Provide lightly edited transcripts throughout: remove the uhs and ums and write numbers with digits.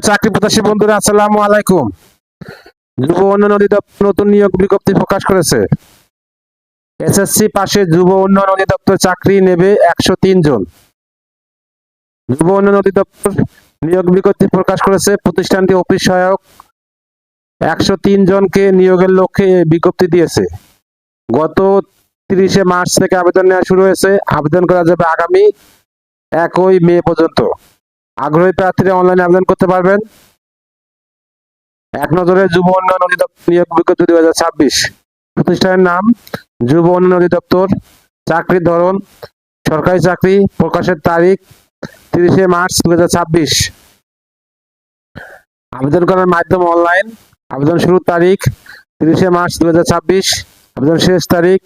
চাকরি প্রত্যাশী বন্ধুরা, আসসালামু আলাইকুম। যুব উন্নয়ন অধিদপ্তর নতুন নিয়োগ বিজ্ঞপ্তি প্রকাশ করেছে। এসএসসি পাশে যুব উন্নয়ন অধিদপ্তর চাকরি নেবে 103 জন। যুব উন্নয়ন অধিদপ্তর নিয়োগ বিজ্ঞপ্তি প্রকাশ করেছে। প্রতিষ্ঠানটি অফিস সহায়ক 103 জনকে নিয়োগের লক্ষ্যে বিজ্ঞপ্তি দিয়েছে। গত 30 মার্চ থেকে আবেদন নেওয়া শুরু হয়েছে। আবেদন করা যাবে আগামী 1 মে পর্যন্ত। আগ্রহী প্রার্থীরা অনলাইনে আবেদন করতে পারবেন। এক নজরে যুব উন্নয়ন অধিদপ্তর নিয়োগ বিজ্ঞপ্তি 2026। প্রতিষ্ঠানের নাম যুব উন্নয়ন অধিদপ্তর। চাকরির ধরন সরকারি চাকরি। প্রকাশের তারিখ 30 মার্চ 2026। আবেদন করার মাধ্যম অনলাইন। আবেদন শুরুর তারিখ 30 মার্চ 2026। আবেদন শেষ তারিখ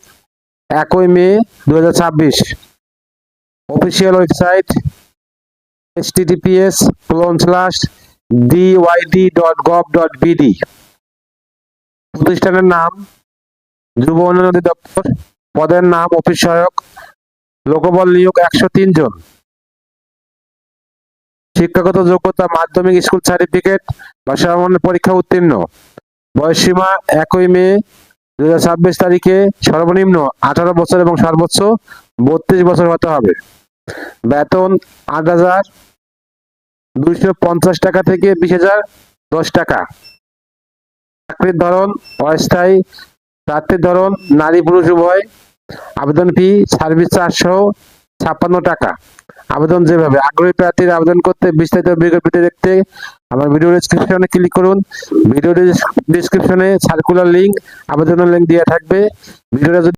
1 মে 2026। Official website https://dyd.gov.bd। প্রতিষ্ঠানের নাম যুব উন্নয়ন অধিদপ্তর। পদের নাম অফিস সহায়ক। লোকবল নিয়োগ 103 জন। শিক্ষাগত যোগ্যতা মাধ্যমিক স্কুল সার্টিফিকেট বা সমমানের পরীক্ষা উত্তীর্ণ। বয়সসীমা 1 মে 2026 তারিখে সর্বনিম্ন 18 বছর এবং সর্বোচ্চ 32 বছর হতে হবে। বেতন 8,250 টাকা থেকে 20,010 টাকা। চাকরির ধরন অস্থায়ী। প্রার্থীর ধরন নারী পুরুষ উভয়। আবেদন ফি সার্ভিস চার্জ সহ 56 টাকা। আবেদন যেভাবে আগ্রহী প্রার্থীরা আবেদন করতে বিস্তারিত বিজ্ঞপ্তি দেখতে আমার ভিডিও ডেসক্রিপশনে ক্লিক করুন। ভিডিও ডেসক্রিপশনে সার্কুলার লিংক, আবেদনের লিংক দেওয়া থাকবে। ভিডিওটা যদি